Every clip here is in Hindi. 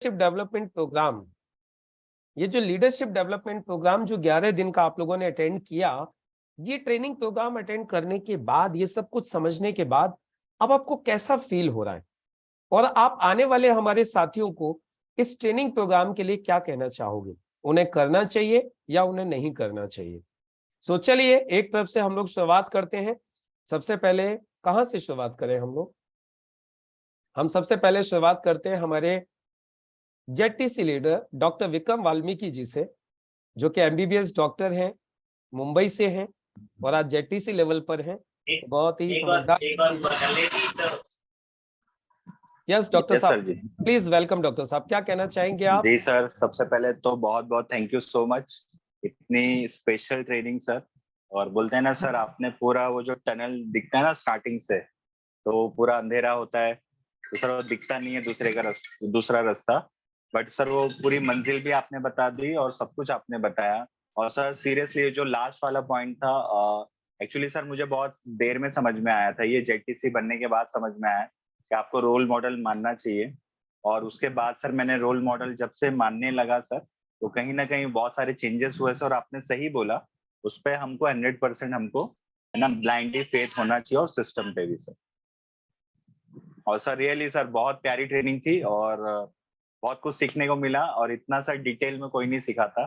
लीडरशिप डेवलपमेंट प्रोग्राम, ये जो लीडरशिप डेवलपमेंट प्रोग्राम जो 11 दिन का आप लोगों ने अटेंड किया, ये ट्रेनिंग प्रोग्राम अटेंड करने के बाद, ये सब कुछ समझने के बाद अब आपको कैसा फील हो रहा है, और आप आने वाले हमारे साथियों को इस ट्रेनिंग प्रोग्राम के लिए क्या कहना चाहोगे? उन्हें करना चाहिए या उन्हें नहीं करना चाहिए? सो चलिए एक तरफ से हम लोग शुरुआत करते हैं। सबसे पहले कहां से शुरुआत करें हम लोग? हम सबसे पहले शुरुआत करते हैं हमारे JTC leader doctor Vikram Valmiki ji से, जो कि एमबीबीएस डॉक्टर हैं, मुंबई से हैं और आज जेटीसी लेवल पर हैं। बहुत ही समझदार। यस डॉक्टर यस साहब, sir ji. Please welcome. Doctor साहब क्या कहना चाहेंगे आप? जी सर, सबसे पहले तो बहुत बहुत थैंक यू सो मच, इतनी स्पेशल ट्रेनिंग सर। और बोलते हैं ना सर, आपने पूरा वो जो टनल दिखता है ना स्टार्टिंग से, तो पूरा अंधेरा होता है तो सर वो दिखता नहीं है दूसरा रास्ता, बट सर वो पूरी मंजिल भी आपने बता दी और सब कुछ आपने बताया। और सर सीरियसली जो लास्ट वाला पॉइंट था, एक्चुअली सर मुझे बहुत देर में समझ में आया था, ये जेटीसी बनने के बाद समझ में आया कि आपको रोल मॉडल मानना चाहिए। और उसके बाद सर मैंने रोल मॉडल जब से मानने लगा सर, तो कहीं ना कहीं बहुत सारे चेंजेस हुए सर। और आपने सही बोला, उस पर हमको 100% हमको है ना ब्लाइंडली फेथ होना चाहिए, और सिस्टम पे भी सर। और सर रियली सर बहुत प्यारी ट्रेनिंग थी, और बहुत कुछ सीखने को मिला, और इतना सर डिटेल में कोई नहीं सिखाता,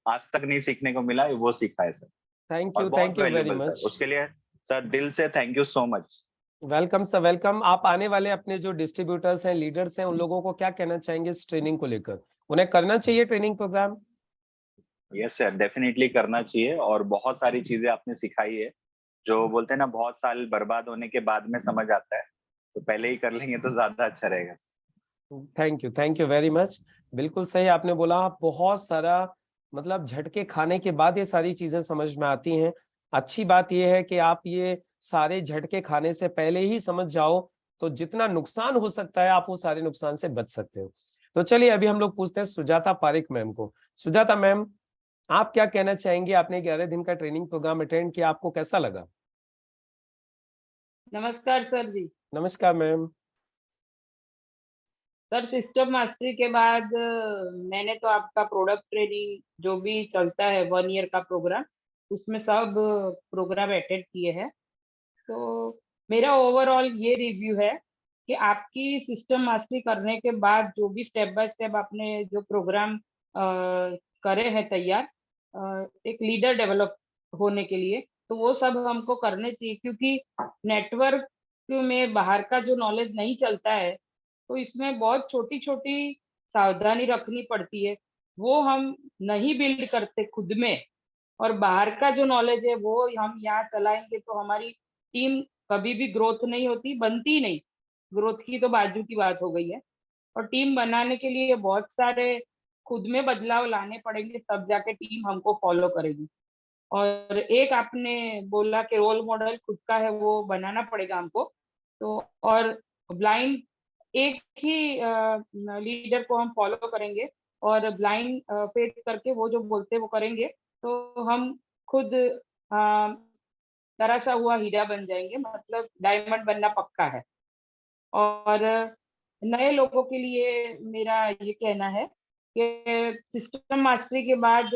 आज तक नहीं सीखने को मिला, वो सीखा है सर। थैंक और यू, बहुत thank you very valuable sir, much. उसके लिए सर दिल से thank you so much. Welcome sir, welcome. आप आने वाले अपने जो डिस्ट्रीब्यूटर्स हैं, लीडर्स हैं, उन लोगों को क्या कहना चाहेंगे इस ट्रेनिंग को लेकर? उन्हें करना चाहिए training program? Yes sir, definitely करना चाहिए। और बहुत सारी चीजें आपने सिखाई है, जो बोलते हैं ना बहुत साल बर्बाद होने के बाद में समझ आता है, तो पहले ही कर लेंगे तो ज्यादा अच्छा रहेगा। Thank you very much. बिल्कुल सही आपने बोला। आप बहुत सारा मतलब झटके खाने के बाद ये सारी चीजें समझ में आती हैं। अच्छी बात यह है कि आप ये सारे झटके खाने से पहले ही समझ जाओ, तो जितना नुकसान हो सकता है आप वो सारे नुकसान से बच सकते हो। तो चलिए अभी हम लोग पूछते हैं सुजाता पारिक मैम को। सुजाता मैम, आप क्या कहना चाहेंगे? आपने 11 दिन का ट्रेनिंग प्रोग्राम अटेंड किया, आपको कैसा लगा? नमस्कार सर जी। नमस्कार मैम। सर सिस्टम मास्टरी के बाद मैंने तो आपका प्रोडक्ट ट्रेनिंग जो भी चलता है 1 ईयर का प्रोग्राम, उसमें सब प्रोग्राम अटेंड किए हैं। तो मेरा ओवरऑल ये रिव्यू है कि आपकी सिस्टम मास्टरी करने के बाद जो भी स्टेप बाय स्टेप आपने जो प्रोग्राम करे हैं तैयार, एक लीडर डेवलप होने के लिए, तो वो सब हमको करने चाहिए, क्योंकि नेटवर्क में बाहर का जो नॉलेज नहीं चलता है, तो इसमें बहुत छोटी-छोटी सावधानी रखनी पड़ती है। वो हम नहीं बिल्ड करते खुद में, और बाहर का जो नॉलेज है वो हम यहाँ चलाएँगे तो हमारी टीम कभी भी ग्रोथ नहीं होती, बनती ही नहीं। ग्रोथ की तो बाजू की बात हो गई है। और टीम बनाने के लिए बहुत सारे खुद में बदलाव लाने पड़ेंगे, तब जाके टीम हमको फॉलो करेगी। और एक आपने बोला कि रोल मॉडल खुद का है, वो बनाना पड़ेगा हमको। तो और ब्लाइंड एक ही लीडर को हम फॉलो करेंगे, और ब्लाइंड फेथ करके वो जो बोलते हैं वो करेंगे, तो हम खुद तरासा हुआ हीरा बन जाएंगे, मतलब डायमंड बनना पक्का है। और नए लोगों के लिए मेरा ये कहना है कि सिस्टम मास्टरी के बाद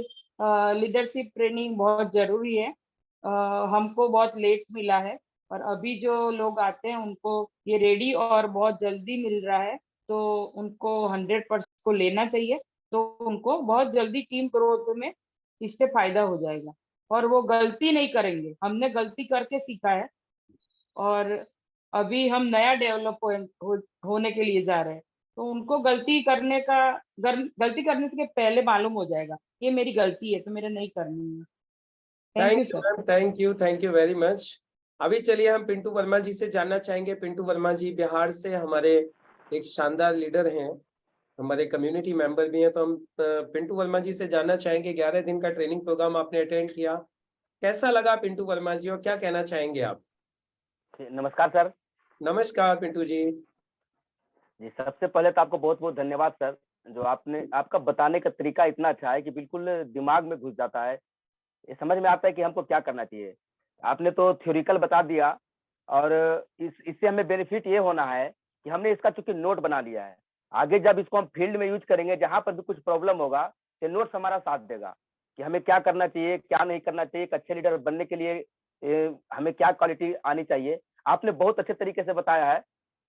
लीडरशिप ट्रेनिंग बहुत ज़रूरी है। हमको बहुत लेट मिला है, और अभी जो लोग आते हैं उनको ये रेडी और बहुत जल्दी मिल रहा है, तो उनको 100% को लेना चाहिए। तो उनको बहुत जल्दी टीम ग्रोथ में इससे फ़ायदा हो जाएगा, और वो गलती नहीं करेंगे। हमने गलती करके सीखा है, और अभी हम नया डेवलप होने के लिए जा रहे हैं, तो उनको गलती करने से पहले मालूम हो जाएगा, ये मेरी गलती है तो मेरे नहीं करनी है। Thank thank you you sir. Ma'am, thank you very much. अभी चलिए हम पिंटू वर्मा जी से जानना चाहेंगे। पिंटू वर्मा जी बिहार से हमारे एक शानदार लीडर हैं, हमारे कम्युनिटी मेंबर भी हैं। तो हम पिंटू वर्मा जी से जानना चाहेंगे, 11 दिन का ट्रेनिंग प्रोग्राम आपने अटेंड किया, कैसा लगा पिंटू वर्मा जी, और क्या कहना चाहेंगे आप? नमस्कार सर। नमस्कार पिंटू जी। जी, सबसे पहले तो आपको बहुत बहुत धन्यवाद सर। जो आपका बताने का तरीका इतना अच्छा है कि बिल्कुल दिमाग में घुस जाता है, ये समझ में आता है कि हमको क्या करना चाहिए। आपने तो थ्योरिकल बता दिया, और इससे हमें बेनिफिट ये होना है कि हमने इसका चूंकि नोट बना लिया है, आगे जब इसको हम फील्ड में यूज करेंगे, जहां पर भी कुछ प्रॉब्लम होगा तो नोट्स हमारा साथ देगा कि हमें क्या करना चाहिए, क्या नहीं करना चाहिए। एक अच्छे लीडर बनने के लिए हमें क्या क्वालिटी आनी चाहिए, आपने बहुत अच्छे तरीके से बताया है।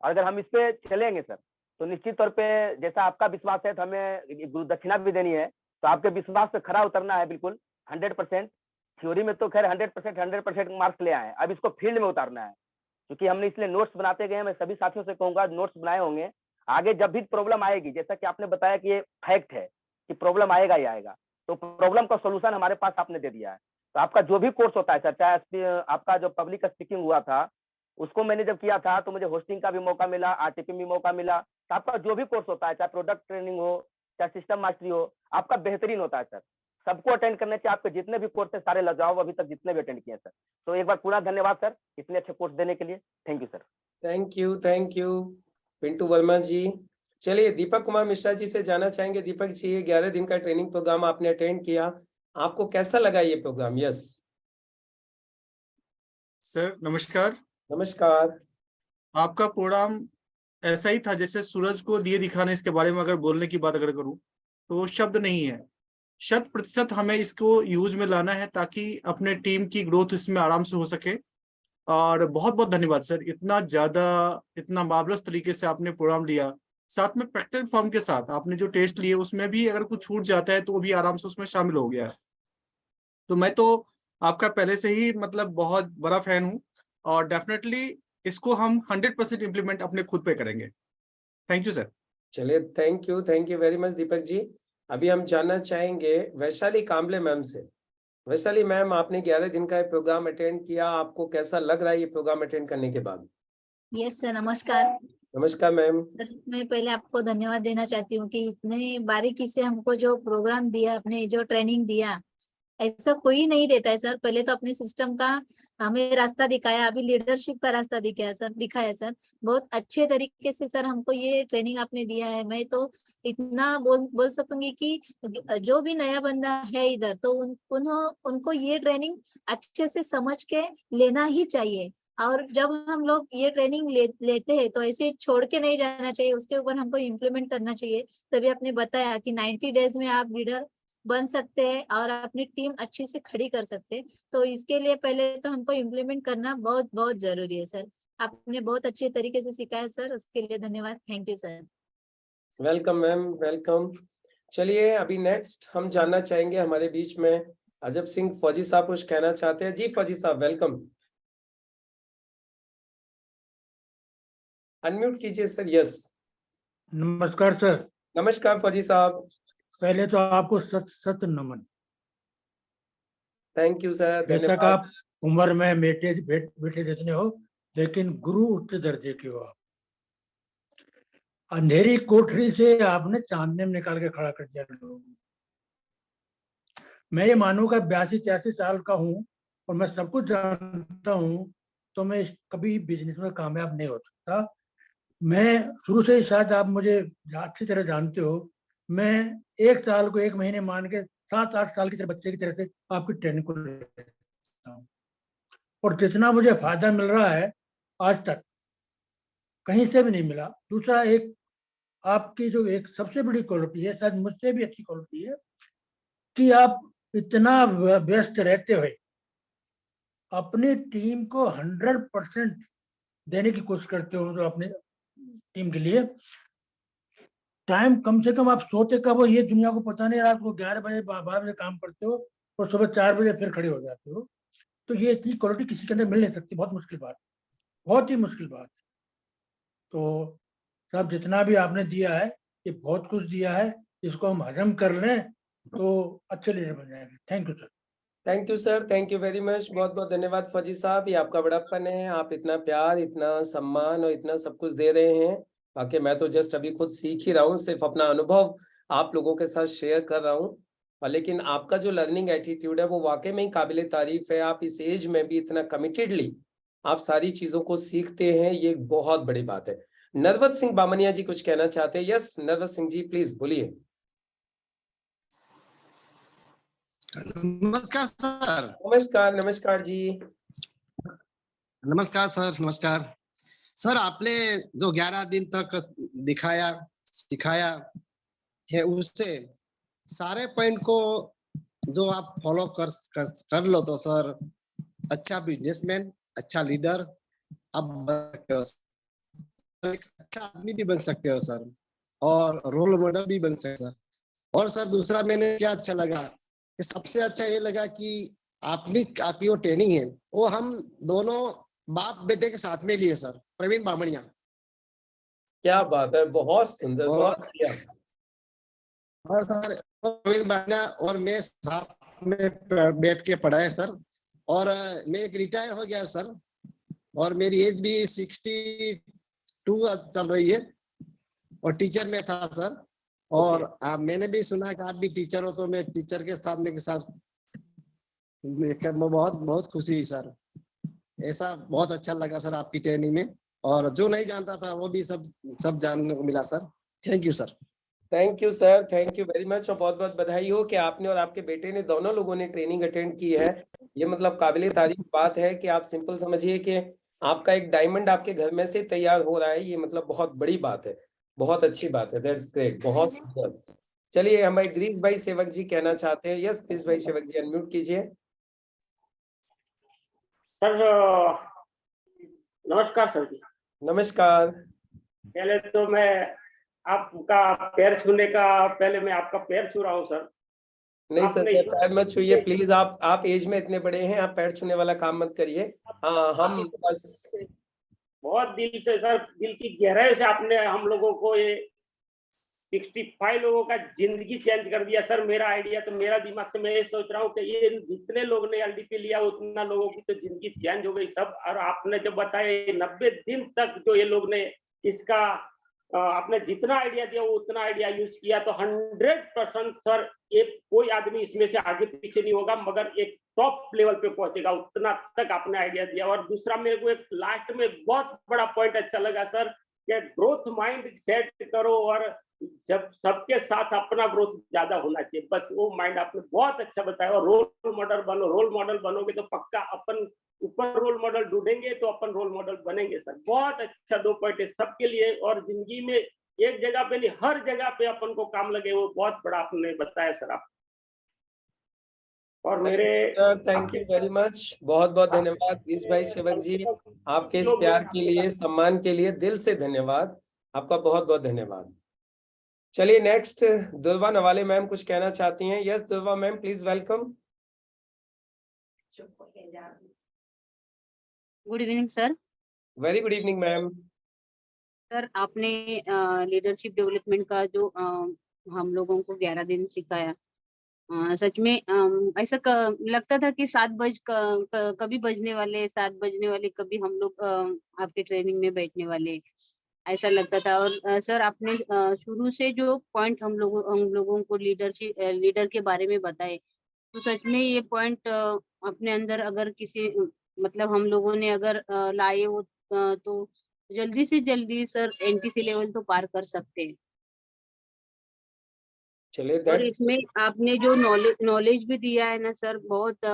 और अगर हम इस पे चलेंगे सर, तो निश्चित तौर पे जैसा आपका विश्वास है, तो हमें गुरु दक्षिणा भी देनी है, तो आपके विश्वास पे खरा उतरना है बिल्कुल 100%। थ्योरी में तो खैर 100% मार्क्स ले आए, अब इसको फील्ड में उतारना है। क्योंकि हमने इसलिए नोट्स बनाते गए, मैं सभी साथियों से कहूंगा नोट्स बनाए होंगे। आगे जब भी प्रॉब्लम आएगी, जैसा कि आपने बताया कि ये फैक्ट है कि प्रॉब्लम आएगा ही आएगा, तो प्रॉब्लम का सोल्यूशन हमारे पास आपने दे दिया है। तो आपका जो भी कोर्स होता है सर, चाहे आपका जो पब्लिक स्पीकिंग हुआ था उसको मैंने जब किया था, तो मुझे होस्टिंग का भी मौका मिला, आरटीपी भी मौका मिला। तो आपका जो भी कोर्स होता है, चाहे प्रोडक्ट ट्रेनिंग हो, चाहे सिस्टम मास्टरी हो, आपका बेहतरीन होता है सर। सबको अटेंड करने चाहिए, आपके जितने भी कोर्स है सारे लगाओ, अभी तक जितने भी अटेंड किए सर। तो एक बार पूरा धन्यवाद सर इतने अच्छे कोर्स देने के लिए। Thank you sir. Thank you Pintu Verma ji. चलिए दीपक कुमार मिश्रा जी से जानना चाहेंगे। दीपक जी, 11 दिन का ट्रेनिंग प्रोग्राम आपने अटेंड किया, आपको कैसा लगा ये प्रोग्राम? यस सर नमस्कार। नमस्कार। आपका प्रोग्राम ऐसा ही था जैसे सूरज को दिए दिखाने, इसके बारे में अगर बोलने की बात अगर करूं तो शब्द नहीं है। 100% हमें इसको यूज में लाना है ताकि अपने टीम की ग्रोथ इसमें आराम से हो सके। और बहुत बहुत धन्यवाद सर, इतना ज्यादा इतना मार्वलस तरीके से आपने प्रोग्राम लिया, साथ में प्रैक्टिकल फॉर्म के साथ आपने जो टेस्ट लिए उसमें भी अगर कुछ छूट जाता है तो वो भी आराम से उसमें शामिल हो गया है। तो मैं तो आपका पहले से ही मतलब बहुत बड़ा फैन हूँ, और डेफिनेटली इसको हम 100% इम्प्लीमेंट अपने खुद पे करेंगे। Thank you sir. चलिए thank you very much Deepak ji. अभी हम जानना चाहेंगे वैशाली कांबले मैम से। वैशाली मैम, आपने 11 दिन का ये प्रोग्राम अटेंड किया, आपको कैसा लग रहा है ये प्रोग्राम अटेंड करने के बाद? यस सर, नमस्कार। नमस्कार मैम। सर, मैं पहले आपको धन्यवाद देना चाहती हूँ कि इतने बारीकी से हमको जो प्रोग्राम दिया, आपने जो ट्रेनिंग दिया, ऐसा कोई नहीं देता है सर। पहले तो अपने सिस्टम का हमें रास्ता दिखाया, अभी लीडरशिप का रास्ता दिखाया सर। बहुत अच्छे तरीके से सर हमको ये ट्रेनिंग आपने दिया है। मैं तो इतना बोल सकूंगी कि जो भी नया बंदा है इधर, तो उनको ये ट्रेनिंग अच्छे से समझ के लेना ही चाहिए। और जब हम लोग ये ट्रेनिंग लेते हैं तो ऐसे छोड़ के नहीं जाना चाहिए, उसके ऊपर हमको इम्प्लीमेंट करना चाहिए। तभी आपने बताया कि 90 डेज में आप लीडर बन सकते हैं और अपनी टीम अच्छी से खड़ी कर सकते हैं। तो इसके लिए पहले तो हमको इम्प्लीमेंट करना बहुत बहुत जरूरी है सर। आपने बहुत अच्छे तरीके से सिखाया सर, उसके लिए धन्यवाद। Thank you sir. Welcome ma'am, welcome. चलिए अभी नेक्स्ट हम जानना चाहेंगे, हमारे बीच में अजब सिंह फौजी साहब कुछ कहना चाहते हैं। जी फौजी साहब, वेलकम। अनम्यूट कीजिए सर। यस नमस्कार सर। नमस्कार फौजी साहब। पहले तो आपको सत नमन। थैंक यू सर, बेशक धन्यवाद। आप उम्र में बेटे जितने हो, लेकिन गुरु उच्च दर्जे के हो। आप अंधेरी कोठरी से आपने चांदने में निकाल के खड़ा कर दिया लोगों को। मैं ये मानूंगा 82-83 साल का हूँ और मैं सब कुछ जानता हूँ, तो मैं कभी बिजनेस में कामयाब नहीं हो सकता। मैं शुरू से ही, शायद आप मुझे अच्छी तरह जानते हो, मैं 1 साल को 1 महीने मान के 7-8 साल की तरह बच्चे की तरह से आपकी ट्रेनिंग को लेता हूँ, और जितना मुझे फायदा मिल रहा है आज तक कहीं से भी नहीं मिला। दूसरा, एक आपकी जो एक सबसे बड़ी क्वालिटी है, शायद मुझसे भी अच्छी क्वालिटी है, कि आप इतना व्यस्त रहते हुए अपनी टीम को 100% देने की कोशिश करते हो, जो अपने टीम के लिए टाइम कम से कम आप सोते कब हो ये दुनिया को पता नहीं। रात को 11 बजे 12 बजे काम करते हो और सुबह 4 बजे फिर खड़े हो जाते हो। तो ये इतनी क्वालिटी किसी के अंदर मिल नहीं सकती, बहुत मुश्किल बात, बहुत ही मुश्किल बात। तो सब जितना भी आपने दिया है, ये बहुत कुछ दिया है, इसको हम हजम कर लें तो अच्छे लीडर बन जाएंगे। Thank you sir. Thank you sir, thank you very much. बहुत बहुत धन्यवाद फौजी साहब, ये आपका बड़प्पन है, आप इतना प्यार, इतना सम्मान और इतना सब कुछ दे रहे हैं। बाकी मैं तो जस्ट अभी खुद सीख ही रहा हूँ, सिर्फ अपना अनुभव आप लोगों के साथ शेयर कर रहा हूँ। और लेकिन आपका जो लर्निंग एटीट्यूड है वो वाकई में ही काबिले तारीफ है। आप इस एज में भी इतना कमिटेडली आप सारी चीजों को सीखते हैं, ये एक बहुत बड़ी बात है। नरवत सिंह बामनिया जी कुछ कहना चाहते हैं। यस नरवत सिंह जी, प्लीज बोलिए। नमस्कार सर। नमस्कार, नमस्कार जी। नमस्कार सर, नमस्कार सर। आपने जो 11 दिन तक दिखाया, सिखाया है उससे सारे पॉइंट को जो आप फॉलो कर लो तो सर अच्छा बिजनेसमैन, अच्छा लीडर आप बन सकते हो, एक अच्छा आदमी भी बन सकते हो सर, और रोल मॉडल भी बन सकते हो सर। और सर दूसरा मैंने क्या अच्छा लगा, सबसे अच्छा ये लगा कि आपकी वो ट्रेनिंग है वो हम दोनों बाप बेटे के साथ में लिए सर, प्रवीण बामणिया। क्या बात है, बहुत सुंदर, बहुत और बढ़िया। और सर प्रवीण बामणिया और मैं साथ में बैठ के पढ़ाए सर। और मैं एक रिटायर हो गया सर, और मेरी एज भी 62 चल रही है, और टीचर में था सर। और मैंने भी सुना कि आप भी टीचर हो, तो मैं टीचर के साथ में बहुत बहुत खुशी हुई सर। ऐसा बहुत अच्छा लगा सर आपकी ट्रेनिंग में, और जो नहीं जानता था वो भी सब जानने को मिला sir. Thank you sir. Thank you sir, thank you very much, और बहुत बहुत बधाई हो कि आपने और आपके बेटे ने, दोनों लोगों ने ट्रेनिंग अटेंड की है। ये मतलब काबिले तारीफ बात है कि आप सिंपल समझिए कि आपका एक डायमंड आपके घर में से तैयार हो रहा है, ये मतलब बहुत बड़ी बात है, बहुत अच्छी बात है। दैट्स ग्रेट, बहुत सुंदर। चलिए हमारे ग्रीश भाई सेवक जी कहना चाहते हैं। यस ग्रीश भाई सेवक जी, अनम्यूट कीजिए। सर नमस्कार सर जी। नमस्कार। पहले तो मैं आपका पैर छूने का, पहले मैं आपका पैर छू रहा हूँ सर। नहीं सर, आपने पैर मत छूइए प्लीज, आप एज में इतने बड़े हैं, आप पैर छूने वाला काम मत करिए। हाँ, हम बस बहुत दिल से सर, दिल की गहराई से आपने हम लोगों को ये 65 लोगों का जिंदगी चेंज कर दिया सर। मेरा आइडिया तो, मेरा दिमाग से मैं ये सोच रहा हूँ कि ये जितने लोग ने एलडीपी लिया उतना लोगों की तो जिंदगी चेंज हो गई सब। और आपने जब बताया 90 दिन तक जो ये लोग ने इसका आपने जितना आइडिया दिया वो उतना आइडिया यूज किया, तो 100% सर एक कोई आदमी इसमें से आगे पीछे नहीं होगा, मगर एक टॉप लेवल पे पहुंचेगा, उतना तक आपने आइडिया दिया। और दूसरा मेरे को एक लास्ट में बहुत बड़ा पॉइंट अच्छा लगा सर, कि ग्रोथ माइंड सेट करो, और जब सबके साथ अपना ग्रोथ ज्यादा होना चाहिए, बस वो माइंड आपने बहुत अच्छा बताया। और रोल मॉडल बनो, रोल मॉडल बनोगे तो पक्का अपन ऊपर रोल मॉडल ढूंढेंगे तो अपन रोल मॉडल बनेंगे सर। बहुत अच्छा 2 पॉइंट है सबके लिए, और जिंदगी में एक जगह पे नहीं हर जगह पे अपन को काम लगे, वो बहुत बड़ा आपने बताया सर आप। और मेरे sir thank you very much, बहुत बहुत धन्यवाद ग्रीश भाई सेवक जी, आपके इस प्यार के लिए, सम्मान के लिए दिल से धन्यवाद, आपका बहुत बहुत धन्यवाद। चलिए नेक्स्ट दुर्वा नवाले मैम कुछ कहना चाहती हैं। यस दुर्वा ma'am, please welcome. Good evening sir. Very good evening ma'am. Sir आपने लीडरशिप डेवलपमेंट का जो हम लोगों को 11 दिन सिखाया, सच में ऐसा लगता था कि 7 बज कभी बजने वाले, 7 बजने वाले, कभी हम लोग आपके ट्रेनिंग में बैठने वाले, ऐसा लगता था। और सर आपने शुरू से जो पॉइंट हम लोगों को लीडर के बारे में बताए, तो सच में ये पॉइंट अपने अंदर अगर किसी मतलब हम लोगों ने अगर लाए हो तो जल्दी से जल्दी सर एनटीसी लेवल तो पार कर सकते हैं। चलिए और दैट्स इसमें आपने जो नॉलेज भी दिया है ना सर, बहुत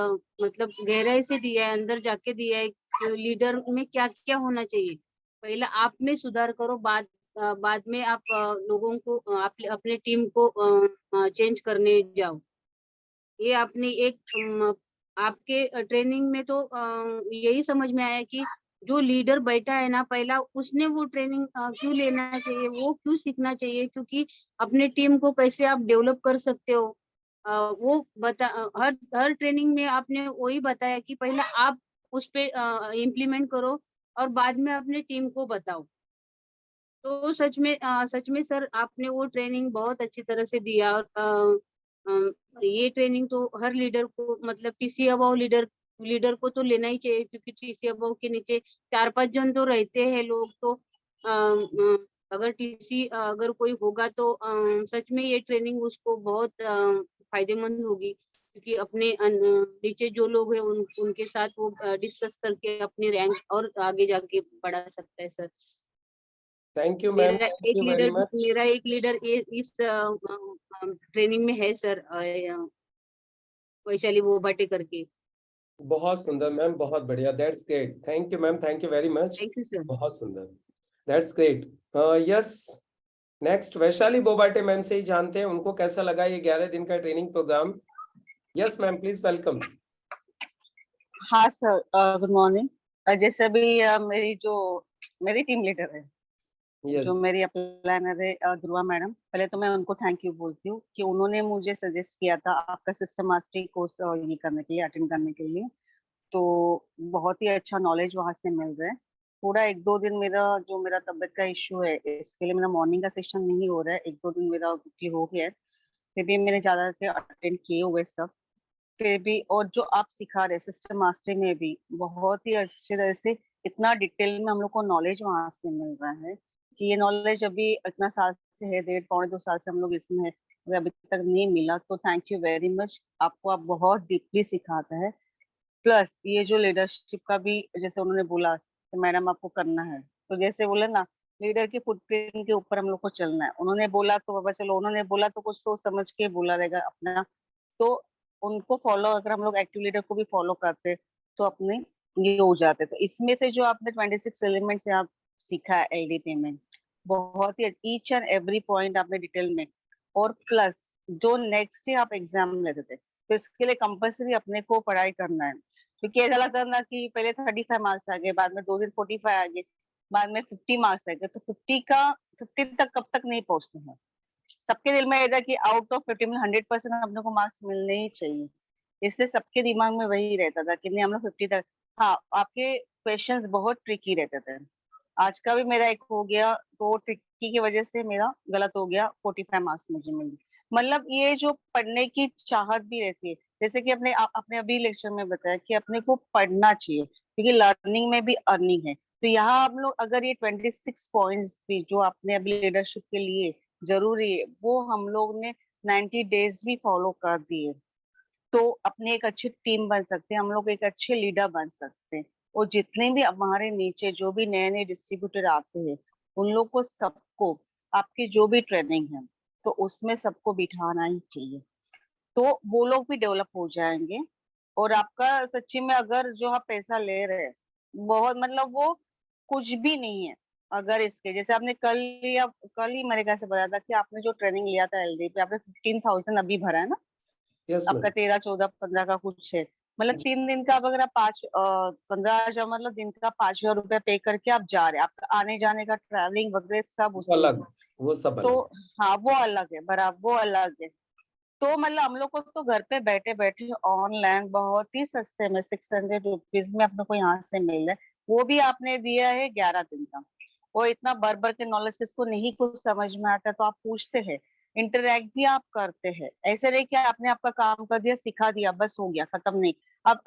मतलब गहराई से दिया है, अंदर जाके दिया है कि लीडर में क्या क्या होना चाहिए। पहले आप में सुधार करो, बाद में आप लोगों को अपने टीम को चेंज करने जाओ। ये आपने एक आपके ट्रेनिंग में तो यही समझ में आया कि जो लीडर बैठा है ना, पहला उसने वो ट्रेनिंग क्यों लेना चाहिए, वो क्यों सीखना चाहिए, क्योंकि अपने टीम को कैसे आप डेवलप कर सकते हो, वो हर ट्रेनिंग में आपने वही बताया कि पहले आप उस पे इम्प्लीमेंट करो और बाद में अपने टीम को बताओ। तो सच में सर आपने वो ट्रेनिंग बहुत अच्छी तरह से दिया। और ये ट्रेनिंग तो हर लीडर को, मतलब टीसी अबाव लीडर को तो लेना ही चाहिए, क्योंकि टीसी अबाव के नीचे 4-5 जन तो रहते हैं लोग। तो अगर टीसी अगर कोई होगा तो सच में ये ट्रेनिंग उसको बहुत फायदेमंद होगी, क्योंकि अपने नीचे जो लोग हैं उनके साथ वो डिस्कस करके अपनी रैंक और आगे जाके बढ़ा सकता है sir. Thank you ma'am, thank you very much. मेरा एक लीडर इस ट्रेनिंग में है सर, वैशाली वो बाटे करके। बहुत सुंदर मैम, बहुत बढ़िया, that's great, thank you ma'am, thank you very much, thank you sir. बहुत सुंदर, that's great. Yes next Vaishali Bobate ma'am से ही जानते हैं उनको कैसा लगा ये 11 दिन का training program. Yes ma'am, please welcome. हाँ सर, गुड मॉर्निंग। जैसे अभी मेरी टीम लीडर है, यस जो मेरी प्लानर है ध्रुवा मैडम, पहले तो मैं उनको थैंक यू बोलती हूँ कि उन्होंने मुझे सजेस्ट किया था आपका सिस्टम मास्टरी कोर्स ये करने के लिए, अटेंड करने के लिए। तो बहुत ही अच्छा नॉलेज वहां से मिल रहा है। पूरा 1-2 दिन मेरा तबीयत का इश्यू है, इसके लिए मेरा मॉर्निंग का सेशन नहीं हो रहा है। 1-2 दिन मेरा छुट्टी हो गया है, फिर भी मैंने ज्यादा अटेंड किए हुए सब। फिर भी और जो आप सिखा रहे सिस्टम मास्टरी में भी बहुत ही अच्छी तरह से, इतना डिटेल में हम लोग को नॉलेज वहां से मिल रहा है कि ये नॉलेज अभी इतना साल से है, 1.5-2 साल से हम लोग इसमें है, अगर अभी तक नहीं मिला तो थैंक यू वेरी मच। आपको आप बहुत डीपली सिखाता है। प्लस ये जो लीडरशिप का भी जैसे उन्होंने बोला कि मैडम आपको करना है, तो जैसे बोले ना लीडर के फुटप्रिंट के ऊपर हम लोग को चलना है। उन्होंने बोला तो बाबा चलो, उन्होंने बोला तो कुछ सोच समझ के बोला रहेगा अपना, तो उनको फॉलो अगर हम लोग एक्टिव लीडर को भी फॉलो करते तो अपने ये हो जाते। तो इसमें से जो आपने 26 एलिमेंट से आप सीखा है एलडीपी में, बहुत ही ईच एंड एवरी पॉइंट आपने डिटेल में। और प्लस जो नेक्स्ट डे आप एग्जाम लेते थे, तो इसके लिए कंपल्सरी अपने को पढ़ाई करना है। क्योंकि ऐसा लगता था कि पहले 35 मार्क्स आ गए, बाद में 2 दिन 45 आ गए, बाद में 50 मार्क्स आ गए, तो 50 तक कब तक नहीं पहुंचते हैं। सबके दिल में रहता है कि आउट ऑफ 50 में 100% अपने को मार्क्स मिलने ही चाहिए। इसलिए सबके दिमाग में वही रहता था कि नहीं हम लोग 50 तक। हाँ, आपके क्वेश्चंस बहुत ट्रिकी रहते थे। आज का भी मेरा एक हो गया, तो ट्रिकी की वजह से मेरा गलत हो गया, 45 मार्क्स मुझे मिले। मतलब ये जो पढ़ने की चाहत भी रहती है, जैसे कि आपने अभी लेक्चर में बताया कि अपने को पढ़ना चाहिए, क्योंकि लर्निंग में भी अर्निंग है। तो यहाँ हम लोग अगर ये 26 पॉइंट्स भी जो आपने अभी लीडरशिप के लिए जरूरी है, वो हम लोग ने 90 डेज भी फॉलो कर दिए, तो अपने एक अच्छी टीम बन सकते हैं, हम लोग एक अच्छे लीडर बन सकते हैं। और जितने भी हमारे नीचे जो भी नए नए डिस्ट्रीब्यूटर आते हैं, उन लोग को सबको आपकी जो भी ट्रेनिंग है, तो उसमें सबको बिठाना ही चाहिए, तो वो लोग भी डेवलप हो जाएंगे। और आपका सच्ची में अगर जो आप पैसा ले रहे हैं, बहुत मतलब वो कुछ भी नहीं है। अगर इसके जैसे आपने कल ही मेरे घर से बताया था कि आपने जो ट्रेनिंग लिया था एलडी पे, आपने 15,000 अभी भरा है ना, यस आपका मैम 13, 14, 15 का कुछ है। मतलब 3 दिन का अब अगर आप 15,000 मतलब दिन का 5,000 रुपया पे करके आप जा रहे हैं, आपका आने जाने का ट्रैवलिंग वगैरह सब वो उसमें अलग, है। वो सब तो अलग। हाँ, वो अलग है, बराबर वो अलग है। तो मतलब हम लोग को तो घर पे बैठे बैठे ऑनलाइन बहुत ही सस्ते में 600 रुपीज में अपने को यहाँ से मिल रहा है। वो भी आपने दिया है 11 दिन का। वो इतना भर भर के नॉलेज, किसको नहीं कुछ समझ में आता तो आप पूछते हैं, इंटरेक्ट भी आप करते हैं। ऐसे नहीं कि आपने आपका काम कर दिया, सिखा दिया, बस हो गया खत्म, नहीं। अब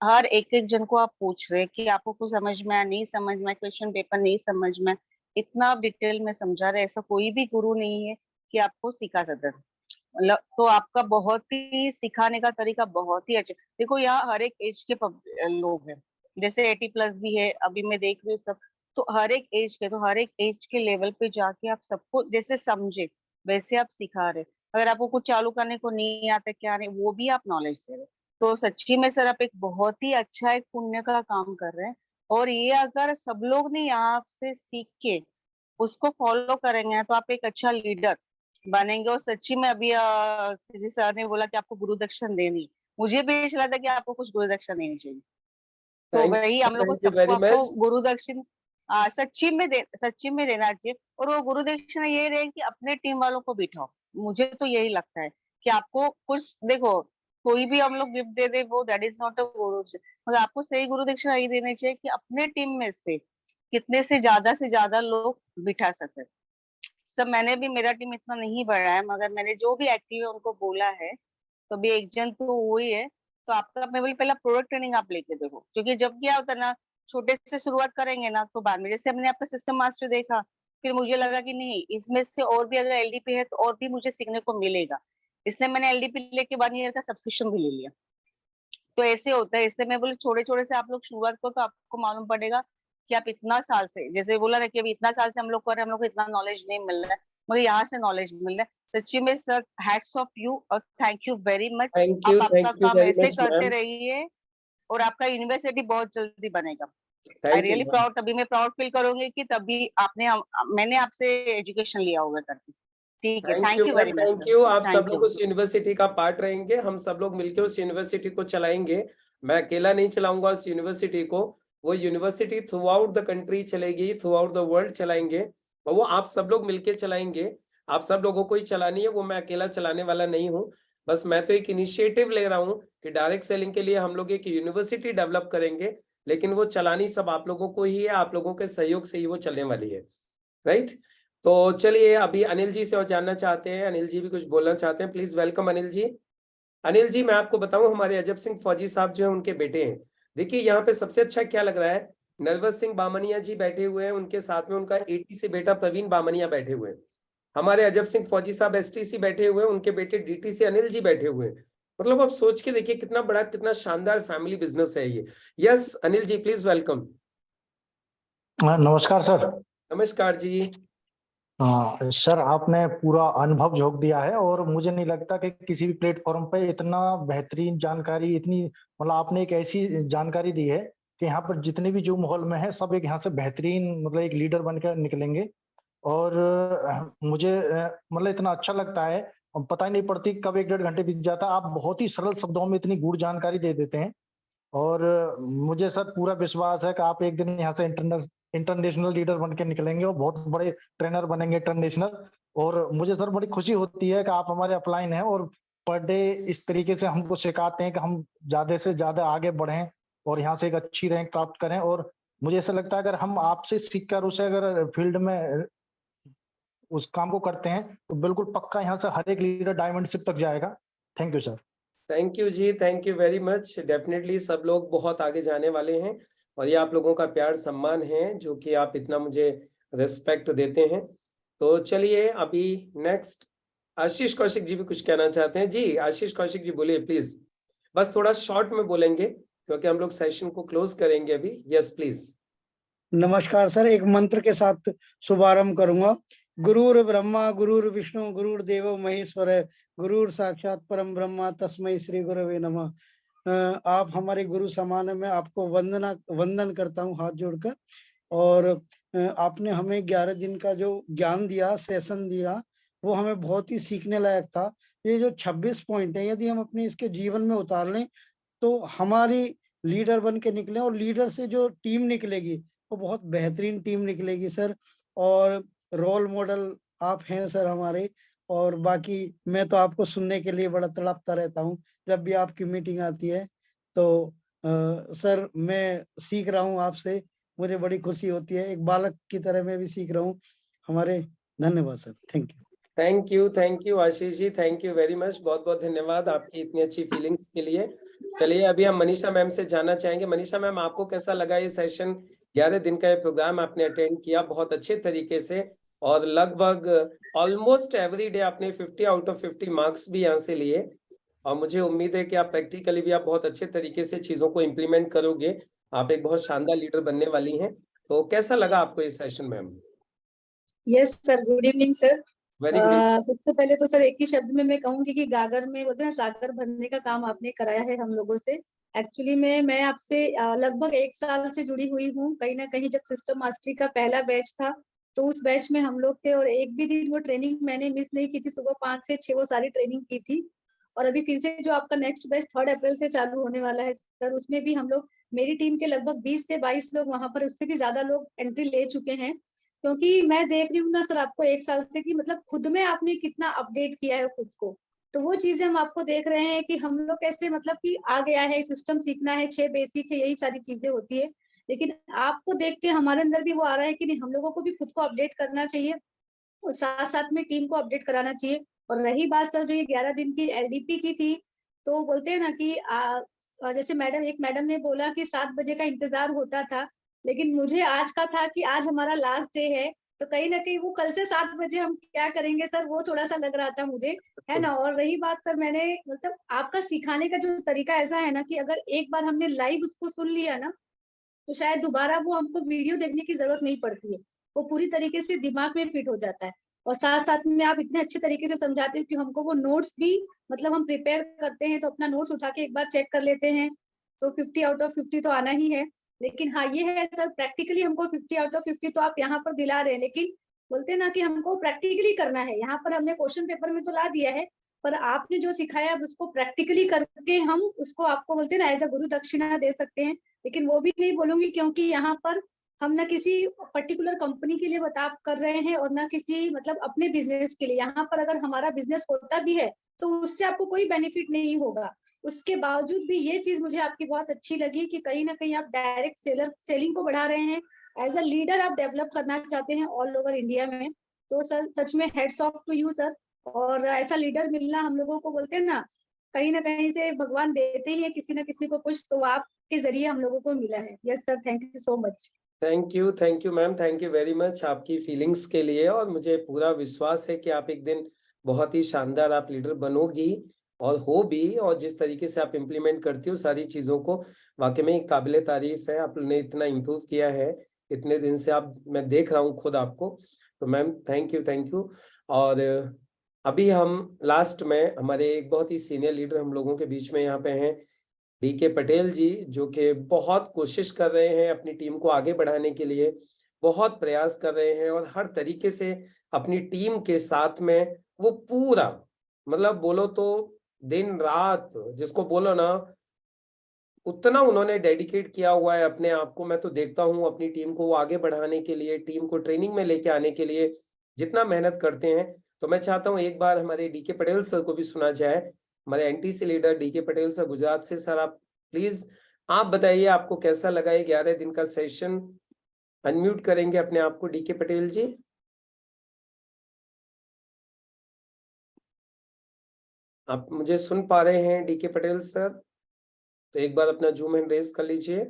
हर एक एक जन को आप पूछ रहे हैं कि आपको कुछ समझ में आया, नहीं समझ में, क्वेश्चन पेपर नहीं समझ में, इतना डिटेल में समझा रहे। ऐसा कोई भी गुरु नहीं है कि आपको सिखा सकता है। मतलब तो आपका बहुत ही सिखाने का तरीका बहुत ही अच्छा। देखो यहाँ हर एक एज के लोग हैं, जैसे 80+ भी है, अभी मैं देख रही हूँ सब। तो हर एक एज के, तो हर एक एज के लेवल पे जाके आप सबको जैसे समझे वैसे आप सिखा रहे। अगर आपको कुछ चालू करने को नहीं आता, क्या नहीं, वो भी आप नॉलेज दे रहे। तो सच्ची में सर आप एक बहुत ही अच्छा एक पुण्य का काम कर रहे हैं। और ये अगर सब लोग ने यहाँ से सीख के उसको फॉलो करेंगे तो आप एक अच्छा लीडर बनेंगे। और सच्ची में अभी किसी सर ने बोला कि आपको गुरु दक्षिण देनी, मुझे भी ऐसा लगा कि आपको कुछ गुरु दक्षिण देनी चाहिए। तो वही हम लोग को थैंक यू सबको वेरी आपको मच। गुरु दक्षिण सच्ची में देना चाहिए। और वो गुरु दक्षिणा ये रहे कि अपने टीम वालों को बिठाओ। मुझे तो यही लगता है कि आपको कुछ देखो, कोई भी हम लोग गिफ्ट दे दे वो दैट इज नॉट अ गुरु, मगर आपको सही गुरु दक्षिणा यही देनी चाहिए कि अपने टीम में से ज्यादा लोग बिठा सके। सब मैंने भी, मेरा टीम इतना नहीं बढ़ा है, मगर मैंने जो भी एक्टिव है उनको बोला है। तो भी एक जन तो वही है। तो आपका मैं बोली पहला प्रोडक्ट ट्रेनिंग आप लेके देखो, क्योंकि जब क्या होता है ना, छोटे से शुरुआत करेंगे ना, तो बाद में जैसे हमने आपका सिस्टम मास्टर देखा, फिर मुझे लगा कि नहीं इसमें से और भी अगर एलडीपी है तो और भी मुझे सीखने को मिलेगा, इसलिए मैंने एलडीपी लेके 1 ईयर का सब्सक्रिप्शन भी ले लिया। तो ऐसे होता है, इसलिए मैं बोली छोटे छोटे से आप लोग शुरुआत करो, तो आपको मालूम पड़ेगा कि आप इतना साल से, जैसे बोला ना कि अभी इतना साल से हम लोग कर रहे हैं, हम लोग को इतना नॉलेज नहीं मिल रहा है, मगर यहाँ से नॉलेज मिल रहा है। सच्ची में सर हैट्स ऑफ यू और थैंक यू वेरी मच। आप आपका थैंक यू काम वेरी ऐसे मच करते मैम। रहिए और आपका यूनिवर्सिटी बहुत जल्दी बनेगा। आई थैंक रियली यू। प्राउड, तभी मैं प्राउड फील करूंगी कि तभी मैंने आपसे एजुकेशन लिया होगा करके। ठीक है, thank you thank you very ma'am, much thank sir, you. आप सब थैंक लोग यू। उस यूनिवर्सिटी का पार्ट रहेंगे, हम सब लोग मिलकर उस यूनिवर्सिटी को चलाएंगे। मैं अकेला नहीं चलाऊंगा उस यूनिवर्सिटी को, वो university through out the country चलेगी, थ्रू आउट द वर्ल्ड चलाएंगे, और वो आप सब लोग मिलकर चलाएंगे। आप सब लोगों को ही चलानी है, वो मैं अकेला चलाने वाला नहीं हूँ। बस मैं तो एक इनिशिएटिव ले रहा हूँ कि डायरेक्ट सेलिंग के लिए हम लोग एक यूनिवर्सिटी डेवलप करेंगे, लेकिन वो चलानी सब आप लोगों को ही है, आप लोगों के सहयोग से ही वो चलने वाली है, राइट। तो चलिए अभी अनिल जी से और जानना चाहते हैं, अनिल जी भी कुछ बोलना चाहते हैं, प्लीज वेलकम अनिल जी। अनिल जी, मैं आपको बताऊं, हमारे अजब सिंह फौजी साहब जो है उनके बेटे हैं। देखिए यहाँ पे सबसे अच्छा क्या लग रहा है, नरवत सिंह बामनिया जी बैठे हुए हैं, उनके साथ में उनका एटी से बेटा प्रवीण बामनिया बैठे हुए हैं। हमारे अजब सिंह फौजी साहब एसटीसी बैठे हुए हैं, उनके बेटे डीटी से अनिल जी बैठे हुए हैं। मतलब आप सोच के देखिए कितना बड़ा, कितना शानदार फैमिली बिजनेस है ये। Yes Anil ji, please welcome. नमस्कार सर। नमस्कार जी। हाँ सर, आपने पूरा अनुभव झोंक दिया है और मुझे नहीं लगता कि किसी भी प्लेटफॉर्म पे इतना बेहतरीन जानकारी, इतनी मतलब आपने एक ऐसी जानकारी दी है कि यहाँ पर जितने भी जो माहौल में है सब एक यहाँ से बेहतरीन मतलब एक लीडर बनकर निकलेंगे। और मुझे मतलब इतना अच्छा लगता है, और पता ही नहीं पड़ती कब 1-1.5 घंटे बीत जाता है। आप बहुत ही सरल शब्दों में इतनी गूढ़ जानकारी दे देते हैं। और मुझे सर पूरा विश्वास है कि आप एक दिन यहाँ से इंटरनेशनल लीडर बन के निकलेंगे और बहुत बड़े ट्रेनर बनेंगे इंटरनेशनल। और मुझे सर बड़ी खुशी होती है कि आप हमारे अपलाइन हैं और पर डे इस तरीके से हमको सिखाते हैं कि हम ज्यादा से ज्यादा आगे बढ़ें और यहाँ से एक अच्छी रैंक प्राप्त करें। और मुझे ऐसा लगता है अगर हम आपसे सीखकर उसे अगर फील्ड में उस काम को करते हैं तो बिल्कुल पक्का यहाँ से हर एक लीडर डायमंडशिप तक जाएगा। Thank you sir. Thank you जी, thank you very much. Definitely सब लोग बहुत आगे जाने वाले हैं, और ये आप लोगों का प्यार सम्मान है जो कि आप इतना मुझे रिस्पेक्ट देते हैं। तो चलिए अभी नेक्स्ट आशीष कौशिक जी भी कुछ कहना चाहते हैं। जी आशीष कौशिक जी बोलिए प्लीज, बस थोड़ा शॉर्ट में बोलेंगे क्योंकि हम लोग सेशन को क्लोज करेंगे अभी। Yes please. नमस्कार सर, एक मंत्र के साथ शुभारंभ करूंगा। गुरुर ब्रह्मा गुरुर विष्णु गुरुर्देवो महेश्वर, गुरुर साक्षात परम ब्रह्मा तस्मै श्री गुरवे नमः। आप हमारे गुरु समान है, मैं आपको वंदन करता हूँ हाथ जोड़कर। और आपने हमें 11 दिन का जो ज्ञान दिया, सेशन दिया, वो हमें बहुत ही सीखने लायक था। ये जो 26 पॉइंट है, यदि हम अपने इसके जीवन में उतार लें तो हमारी लीडर बन के निकले, और लीडर से जो टीम निकलेगी वो बहुत बेहतरीन टीम निकलेगी सर। और रोल मॉडल आप हैं सर हमारे। और बाकी मैं तो आपको सुनने के लिए बड़ा तड़पता रहता हूँ जब भी आपकी मीटिंग आती है। तो सर मैं सीख रहा हूँ आपसे, मुझे बड़ी खुशी होती है, एक बालक की तरह मैं भी सीख रहा हूँ हमारे। धन्यवाद sir, thank you. Thank you Ashish ji, thank you very much. बहुत बहुत धन्यवाद आपकी इतनी अच्छी फीलिंग्स के लिए। चलिए अभी हम मनीषा मैम से जानना चाहेंगे। मनीषा मैम, आपको कैसा लगा ये सेशन? 11 दिन का ये प्रोग्राम आपने अटेंड किया बहुत अच्छे तरीके से, और लगभग ऑलमोस्ट एवरी डे आपने 50 आउट ऑफ 50 मार्क्स भी यहाँ से लिए, और मुझे उम्मीद है कि आप प्रैक्टिकली भी आप बहुत अच्छे तरीके से चीजों को इम्प्लीमेंट करोगे। आप एक बहुत शानदार लीडर बनने वाली हैं। तो कैसा लगा आपको ये session ma'am? Yes sir, good evening sir. Very good. सबसे पहले तो सर एक ही शब्द में मैं कहूंगी कि गागर में बोलते हैं सागर भरने का काम आपने कराया है हम लोगों से। एक्चुअली मैं आपसे लगभग 1 साल से जुड़ी हुई हूँ। कहीं ना कहीं जब सिस्टम मास्टरी का पहला बैच था तो उस बैच में हम लोग थे, और एक भी दिन वो ट्रेनिंग मैंने मिस नहीं की थी। सुबह 5 से 6 वो सारी ट्रेनिंग की थी। और अभी फिर से जो आपका नेक्स्ट बैच 3 अप्रैल से चालू होने वाला है सर, उसमें भी हम लोग, मेरी टीम के लगभग 20 से 22 लोग वहां पर, उससे भी ज्यादा लोग एंट्री ले चुके हैं। क्योंकि मैं देख रही हूँ ना सर आपको 1 साल से कि मतलब खुद में आपने कितना अपडेट किया है खुद को। तो वो चीजें हम आपको देख रहे हैं कि हम लोग कैसे मतलब कि आ गया है, सिस्टम सीखना है, 6 बेसिक है, यही सारी चीजें होती है। लेकिन आपको देख के हमारे अंदर भी वो आ रहा है कि नहीं, हम लोगों को भी खुद को अपडेट करना चाहिए और साथ साथ में टीम को अपडेट कराना चाहिए। और रही बात सर जो ये 11 दिन की एलडीपी की थी, तो बोलते हैं ना कि जैसे एक मैडम ने बोला कि 7 बजे का इंतजार होता था, लेकिन मुझे आज का था कि आज हमारा लास्ट डे है। तो कहीं ना कहीं वो कल से 7 बजे हम क्या करेंगे सर, वो थोड़ा सा लग रहा था मुझे, है ना। और रही बात सर, मैंने मतलब आपका सिखाने का जो तरीका ऐसा है ना कि अगर एक बार हमने लाइव उसको सुन लिया ना तो शायद दोबारा वो हमको वीडियो देखने की जरूरत नहीं पड़ती है, वो पूरी तरीके से दिमाग में फिट हो जाता है। और साथ साथ में आप इतने अच्छे तरीके से समझाते हो कि हमको वो नोट्स भी, मतलब हम प्रिपेयर करते हैं तो अपना नोट्स उठा के एक बार चेक कर लेते हैं, तो 50 आउट ऑफ 50 तो आना ही है। लेकिन हाँ ये है सर, प्रैक्टिकली हमको 50 आउट ऑफ 50 तो आप यहाँ पर दिला रहे हैं, लेकिन बोलते हैं ना कि हमको प्रैक्टिकली करना है। यहाँ पर हमने क्वेश्चन पेपर में तो ला दिया है, पर आपने जो सिखाया अब उसको प्रैक्टिकली करके हम उसको आपको बोलते हैं ना एज अ गुरु दक्षिणा दे सकते हैं। लेकिन वो भी नहीं बोलूंगी, क्योंकि यहाँ पर हम ना किसी पर्टिकुलर कंपनी के लिए बता कर रहे हैं और ना किसी मतलब अपने बिजनेस के लिए। यहाँ पर अगर हमारा बिजनेस होता भी है तो उससे आपको कोई बेनिफिट नहीं होगा। उसके बावजूद भी ये चीज मुझे आपकी बहुत अच्छी लगी कि कहीं ना कहीं आप डायरेक्ट सेलिंग को बढ़ा रहे हैं, एज अ लीडर आप डेवलप करना चाहते हैं ऑल ओवर इंडिया में। तो सर सच में heads off to you sir. और ऐसा लीडर मिलना हम लोगों को बोलते हैं ना कहीं से भगवान देते ही है किसी ना किसी को कुछ, तो आपके जरिए हम लोगों को मिला है। Yes sir, thank you so much. Thank you ma'am, thank you very much आपकी फीलिंग्स के लिए। और मुझे पूरा विश्वास है कि आप एक दिन बहुत ही शानदार आप लीडर बनोगी और हो भी। और जिस तरीके से आप इम्प्लीमेंट करती हो सारी चीज़ों को, वाकई में काबिले तारीफ है। आपने इतना इम्प्रूव किया है इतने दिन से, आप मैं देख रहा हूँ खुद आपको। तो मैम थैंक यू। और अभी हम लास्ट में हमारे एक बहुत ही सीनियर लीडर हम लोगों के बीच में यहाँ पे हैं, डीके पटेल जी, जो कि बहुत कोशिश कर रहे हैं अपनी टीम को आगे बढ़ाने के लिए, बहुत प्रयास कर रहे हैं और हर तरीके से अपनी टीम के साथ में वो पूरा मतलब बोलो तो दिन रात जिसको बोलो ना, उतना उन्होंने डेडिकेट किया हुआ है अपने आप को। मैं तो देखता हूँ अपनी टीम को वो आगे बढ़ाने के लिए, टीम को ट्रेनिंग में लेके आने के लिए जितना मेहनत करते हैं। तो मैं चाहता हूँ एक बार हमारे डीके पटेल सर को भी सुना जाए, हमारे NTC leader DK Patel sir Gujarat से। सर आप प्लीज आप बताइए आपको कैसा लगा ये 11 दिन का सेशन। अनम्यूट करेंगे अपने आप को डीके पटेल जी। आप मुझे सुन पा रहे हैं डीके पटेल सर? तो एक बार अपना जूम हैंड रेज कर लीजिए।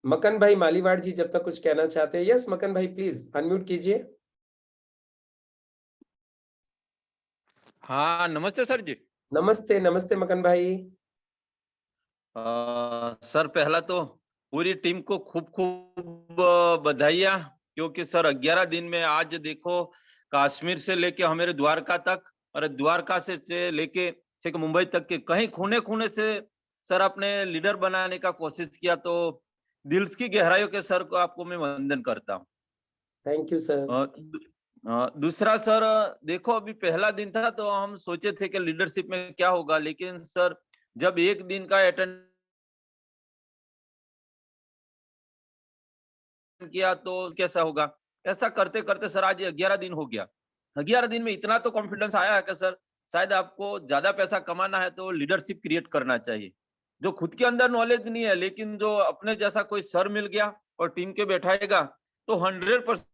मकन भाई मालीवाड़ जी जब तक कुछ कहना चाहते हैं। यस मकन भाई प्लीज अनम्यूट कीजिए। हाँ नमस्ते सर जी। नमस्ते मकन भाई। सर पहला तो पूरी टीम को खूब खूब बधाइयाँ, क्योंकि सर 11 दिन में आज देखो कश्मीर से लेके हमारे द्वारका तक और द्वारका से लेके मुंबई तक के कहीं खूने खूने से सर आपने लीडर बनाने का कोशिश किया। तो दिल की गहराइयों के सर को आपको मैं वंदन करता हूँ। Thank you sir. दूसरा सर देखो अभी पहला दिन था तो हम सोचे थे कि लीडरशिप में क्या होगा, लेकिन सर जब एक दिन का अटेंड किया तो कैसा होगा, ऐसा करते करते सर आज 11 दिन हो गया। 11 दिन में इतना तो कॉन्फिडेंस आया है कि सर शायद आपको ज्यादा पैसा कमाना है तो लीडरशिप क्रिएट करना चाहिए। जो खुद के अंदर नॉलेज नहीं है, लेकिन जो अपने जैसा कोई सर मिल गया और टीम के बैठाएगा तो 100%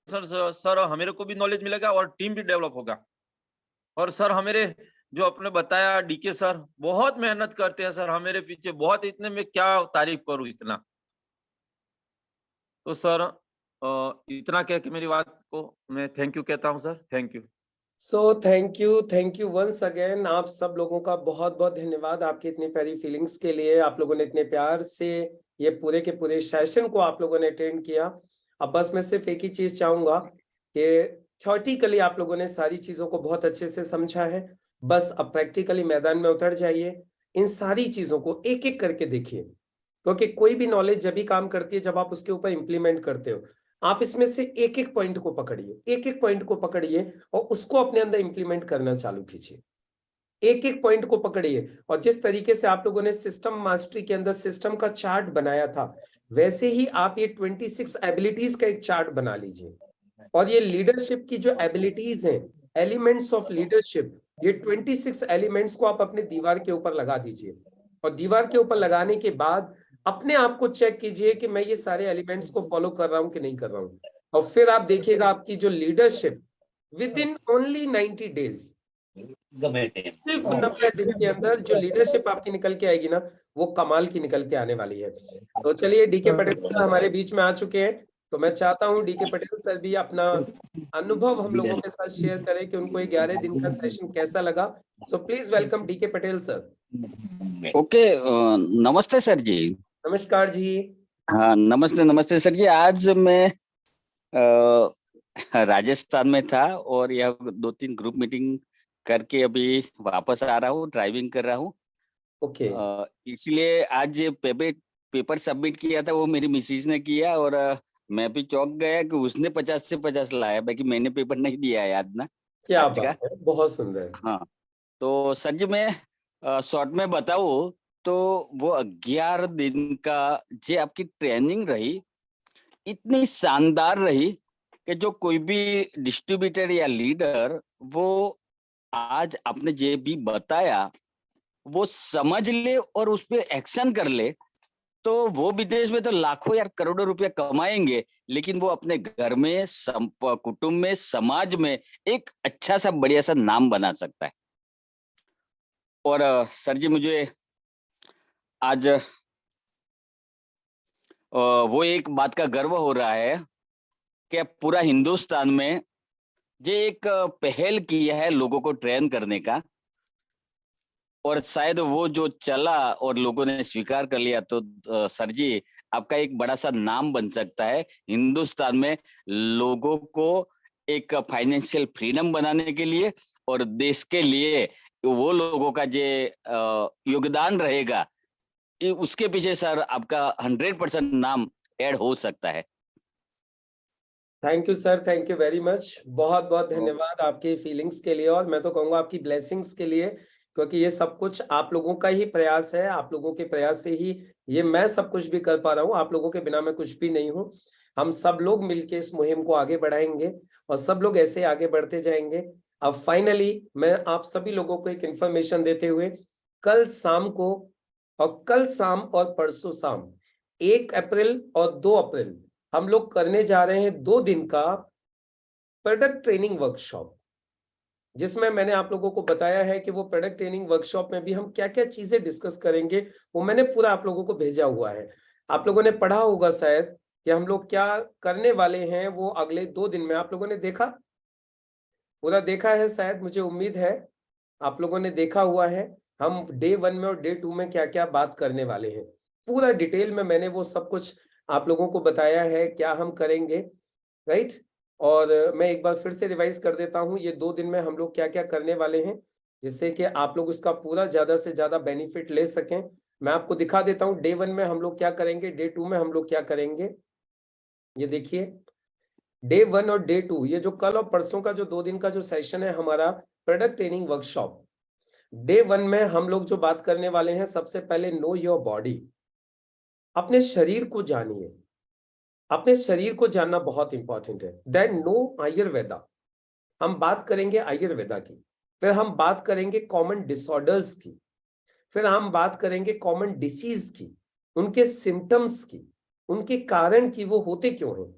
सर हमेरे को भी नॉलेज मिलेगा और टीम भी डेवलप होगा। और सर हमेरे जो आपने बताया डीके सर बहुत मेहनत करते हैं सर हमेरे पीछे, बहुत, इतने में क्या तारीफ करूं इतना। तो सर इतना कह के मेरी बात को मैं थैंक यू कहता हूं sir. Thank you. So thank you once again. आप सब लोगों का बहुत बहुत धन्यवाद आपकी इतनी प्यारी फीलिंग्स के लिए। आप लोगों ने इतने प्यार से ये पूरे के पूरे सेशन को आप लोगों ने अटेंड किया। अब बस मैं सिर्फ एक ही चीज चाहूंगा कि थ्योरेटिकली आप लोगों ने सारी चीजों को बहुत अच्छे से समझा है, बस अब प्रैक्टिकली मैदान में उतर जाइए। इन सारी चीजों को एक एक करके देखिए, क्योंकि कोई भी नॉलेज जब भी काम करती है जब आप उसके ऊपर इंप्लीमेंट करते हो। आप इसमें से एक एक पॉइंट को पकड़िए, एक एक पॉइंट को पकड़िए और उसको अपने अंदर इंप्लीमेंट करना चालू कीजिए। एक एक पॉइंट को पकड़िए और जिस तरीके से आप लोगों ने सिस्टम मास्टरी के अंदर सिस्टम का चार्ट बनाया था, वैसे ही आप ये 26 एबिलिटीज का एक चार्ट बना लीजिए। और ये लीडरशिप की जो एबिलिटीज हैं, एलिमेंट्स ऑफ लीडरशिप, ये 26 एलिमेंट्स को आप अपने दीवार के ऊपर लगा दीजिए। और दीवार के ऊपर लगाने के बाद अपने आप को चेक कीजिए कि मैं ये सारे एलिमेंट्स को फॉलो कर रहा हूं कि नहीं कर रहा हूं। और फिर आप देखिएगा आपकी जो leadership with in only 90 days, सिर्फ 90 दिन के अंदर जो लीडरशिप आपकी निकल के आएगी ना, वो कमाल की निकल के आने वाली है। तो चलिए डीके पटेल सर हमारे बीच में आ चुके हैं, तो मैं चाहता हूँ डीके पटेल सर भी अपना अनुभव हम लोगों के साथ शेयर करें कि उनको 11 दिन का सेशन कैसा लगा। So please welcome DK Patel sir. Okay, नमस्ते सर जी। नमस्कार जी। हाँ नमस्ते सर जी। आज मैं राजस्थान में था और यह 2-3 ग्रुप मीटिंग करके अभी वापस आ रहा हूँ, ड्राइविंग कर रहा हूँ। ओके इसलिए आज पेपर सबमिट किया था, वो मेरी मिसेज ने किया, और मैं भी चौंक गया कि उसने 50 से 50 लाया, बाकी मैंने पेपर नहीं दिया है आज ना, क्या आज का। बात है, बहुत सुंदर। हाँ, तो सर जी मैं शॉर्ट में बताऊं तो वो 11 दिन का जो आपकी ट्रेनिंग रही, इतनी शानदार रही कि जो कोई भी डिस्ट्रीब्यूटर या लीडर वो आज आपने जो भी बताया वो समझ ले और उस पर एक्शन कर ले, तो वो विदेश में तो लाखों या करोड़ों रुपया कमाएंगे, लेकिन वो अपने घर में, कुटुंब में, समाज में एक अच्छा सा बढ़िया सा नाम बना सकता है। और सर जी मुझे आज वो एक बात का गर्व हो रहा है कि पूरा हिंदुस्तान में जो एक पहल किया है लोगों को ट्रेन करने का, और शायद वो जो चला और लोगों ने स्वीकार कर लिया, तो सर जी आपका एक बड़ा सा नाम बन सकता है हिंदुस्तान में लोगों को एक फाइनेंशियल फ्रीडम बनाने के लिए, और देश के लिए वो लोगों का जो योगदान रहेगा उसके पीछे सर आपका 100% नाम ऐड हो सकता है। Thank you sir, thank you very much. बहुत बहुत धन्यवाद आपकी फीलिंग्स के लिए, और मैं तो कहूँगा आपकी ब्लेसिंग्स के लिए, क्योंकि ये सब कुछ आप लोगों का ही प्रयास है। आप लोगों के प्रयास से ही ये मैं सब कुछ भी कर पा रहा हूँ। आप लोगों के बिना मैं कुछ भी नहीं हूँ। हम सब लोग मिलके इस मुहिम को आगे बढ़ाएंगे और सब लोग ऐसे आगे बढ़ते जाएंगे। अब फाइनली मैं आप सभी लोगों को एक इंफॉर्मेशन देते हुए, कल शाम और परसों शाम 1 अप्रैल और 2 अप्रैल हम लोग करने जा रहे हैं 2 दिन का प्रोडक्ट ट्रेनिंग वर्कशॉप, जिसमें मैंने आप लोगों को बताया है कि वो प्रोडक्ट ट्रेनिंग वर्कशॉप में भी हम क्या क्या चीजें डिस्कस करेंगे, वो मैंने पूरा आप लोगों को भेजा हुआ है। आप लोगों ने पढ़ा होगा शायद कि हम लोग क्या करने वाले हैं, वो अगले 2 दिन में आप लोगों ने देखा, पूरा देखा है शायद, मुझे उम्मीद है आप लोगों ने देखा हुआ है। हम डे 1 में और डे 2 में क्या क्या बात करने वाले हैं, पूरा डिटेल में मैंने वो सब कुछ आप लोगों को बताया है, क्या हम करेंगे, राइट। और मैं एक बार फिर से रिवाइज कर देता हूँ, ये 2 दिन में हम लोग क्या क्या करने वाले हैं, जिससे कि आप लोग इसका पूरा ज्यादा से ज्यादा बेनिफिट ले सकें। मैं आपको दिखा देता हूँ डे 1 में हम लोग क्या करेंगे, डे 2 में हम लोग क्या करेंगे। ये देखिए डे 1 और डे 2, ये जो कल और परसों का जो 2 दिन का जो सेशन है हमारा प्रोडक्ट ट्रेनिंग वर्कशॉप, डे 1 में हम लोग जो बात करने वाले हैं, सबसे पहले नो योर बॉडी। अपने शरीर को जानिए, अपने शरीर को जानना बहुत इंपॉर्टेंट है। देन नो आयुर्वेदा, हम बात करेंगे आयुर्वेदा की। फिर हम बात करेंगे कॉमन डिसऑर्डर्स की। फिर हम बात करेंगे कॉमन डिसीज की, उनके सिम्टम्स की, उनके कारण की, वो होते क्यों हैं।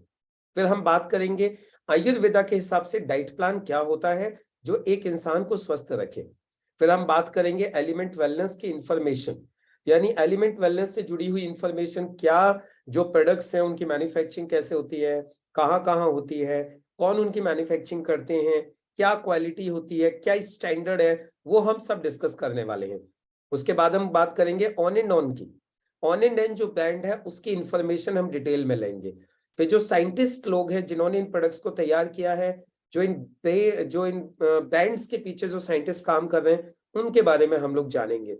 फिर हम बात करेंगे आयुर्वेदा के हिसाब से डाइट प्लान क्या होता है जो एक इंसान को स्वस्थ रखे। फिर हम बात करेंगे एलिमेंट वेलनेस की इंफॉर्मेशन, यानी एलिमेंट वेलनेस से जुड़ी हुई इंफॉर्मेशन, क्या जो प्रोडक्ट्स हैं उनकी मैन्युफैक्चरिंग कैसे होती है, कहाँ कहाँ होती है, कौन उनकी मैन्युफैक्चरिंग करते हैं, क्या क्वालिटी होती है, क्या स्टैंडर्ड है, वो हम सब डिस्कस करने वाले हैं। उसके बाद हम बात करेंगे ऑन एंड ऑन की। ऑन एंड ऑन जो ब्रांड है उसकी इंफॉर्मेशन हम डिटेल में लेंगे। फिर जो साइंटिस्ट लोग हैं जिन्होंने इन प्रोडक्ट्स को तैयार किया है, जो इन ब्रांड्स के पीछे जो साइंटिस्ट काम कर रहे हैं, उनके बारे में हम लोग जानेंगे।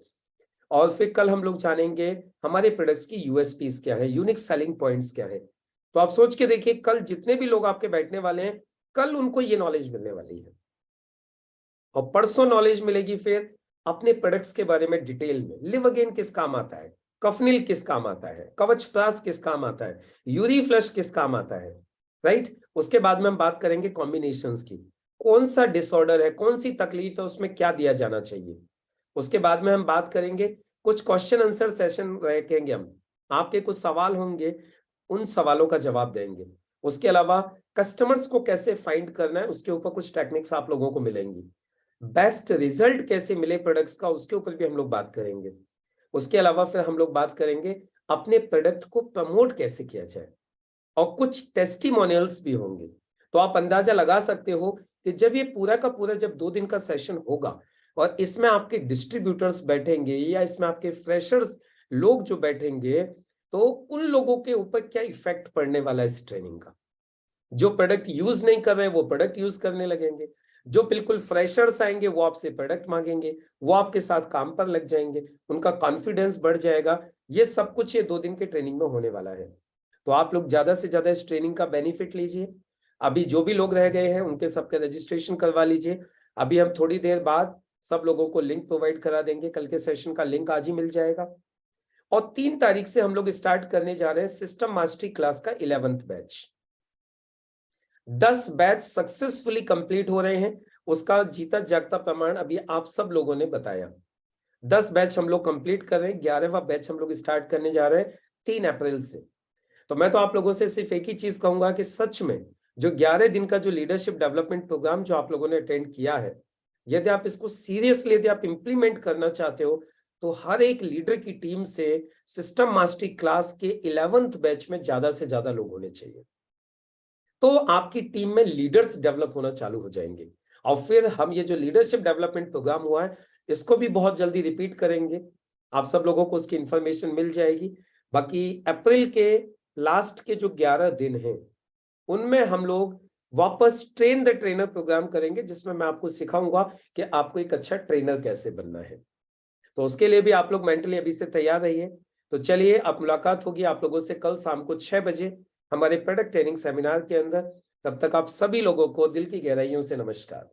और फिर कल हम लोग जानेंगे हमारे प्रोडक्ट्स की यूएसपीज क्या है, यूनिक सेलिंग पॉइंट्स क्या है। तो आप सोच के देखिए, कल जितने भी लोग आपके बैठने वाले हैं, कल उनको ये नॉलेज मिलने वाली है। और परसों नॉलेज मिलेगी फिर अपने प्रोडक्ट्स के बारे में डिटेल में। लिव अगेन किस काम आता है, कफनिल किस काम आता है, कवच प्लस किस काम आता है, यूरी फ्लश किस काम आता है, राइट। उसके बाद में हम बात करेंगे कॉम्बिनेशंस की, कौन सा डिसऑर्डर है, कौन सी तकलीफ है, उसमें क्या दिया जाना चाहिए। उसके बाद में हम बात करेंगे, कुछ क्वेश्चन आंसर सेशन रखेंगे हम, आपके कुछ सवाल होंगे, उन सवालों का जवाब देंगे। उसके अलावा कस्टमर्स को कैसे फाइंड करना है, उसके ऊपर कुछ टेक्निक्स आप लोगों को मिलेंगी। बेस्ट रिजल्ट कैसे मिले प्रोडक्ट्स का, उसके ऊपर भी हम लोग बात करेंगे। उसके अलावा फिर हम लोग बात करेंगे अपने प्रोडक्ट को प्रमोट कैसे किया जाए, और कुछ टेस्टिमोनियल्स भी होंगे। तो आप अंदाजा लगा सकते हो कि जब ये पूरा का पूरा जब 2 दिन का सेशन होगा और इसमें आपके डिस्ट्रीब्यूटर्स बैठेंगे या इसमें आपके फ्रेशर्स लोग जो बैठेंगे, तो उन लोगों के ऊपर क्या इफेक्ट पड़ने वाला है इस ट्रेनिंग का। जो प्रोडक्ट यूज नहीं कर रहे हैं वो प्रोडक्ट यूज करने लगेंगे, जो बिल्कुल फ्रेशर्स आएंगे वो आपसे प्रोडक्ट मांगेंगे, वो आपके साथ काम पर लग जाएंगे, उनका कॉन्फिडेंस बढ़ जाएगा। ये सब कुछ ये 2 दिन के ट्रेनिंग में होने वाला है। तो आप लोग ज्यादा से ज्यादा इस ट्रेनिंग का बेनिफिट लीजिए। अभी जो भी लोग रह गए हैं उनके सबके रजिस्ट्रेशन करवा लीजिए। अभी हम थोड़ी देर बाद सब लोगों को लिंक प्रोवाइड करा देंगे, कल के सेशन का लिंक आज ही मिल जाएगा। और 3 तारीख से हम लोग स्टार्ट करने जा रहे हैं सिस्टम मास्टरी क्लास का 11th batch. 10 batch successfully complete हो रहे हैं, उसका जीता जागता प्रमाण अभी आप सब लोगों ने बताया। 10 बैच हम लोग कंप्लीट कर रहे हैं, 11वां बैच हम लोग स्टार्ट करने जा रहे हैं 3 अप्रैल से। तो मैं तो आप लोगों से सिर्फ एक ही चीज कहूंगा कि सच में जो 11 दिन का जो लीडरशिप डेवलपमेंट प्रोग्राम जो आप लोगों ने अटेंड किया है, यदि आप इसको सीरियसली यदि आप इंप्लीमेंट करना चाहते हो तो हर एक लीडर की टीम से सिस्टम मास्टरी क्लास के 11th बैच में ज्यादा से ज्यादा लोग होने चाहिए। तो आपकी टीम में लीडर्स डेवलप होना चालू हो जाएंगे। और फिर हम ये जो लीडरशिप डेवलपमेंट प्रोग्राम हुआ है इसको भी बहुत जल्दी रिपीट करेंगे, आप सब लोगों को उसकी इंफॉर्मेशन मिल जाएगी। बाकी अप्रैल के लास्ट के जो 11 दिन हैं उनमें हम लोग वापस ट्रेन द ट्रेनर प्रोग्राम करेंगे, जिसमें मैं आपको सिखाऊंगा कि आपको एक अच्छा ट्रेनर कैसे बनना है। तो उसके लिए भी आप लोग मेंटली अभी से तैयार रहिए। तो चलिए अब मुलाकात होगी आप लोगों से कल शाम को 6 बजे हमारे प्रोडक्ट ट्रेनिंग सेमिनार के अंदर। तब तक आप सभी लोगों को दिल की गहराइयों से नमस्कार।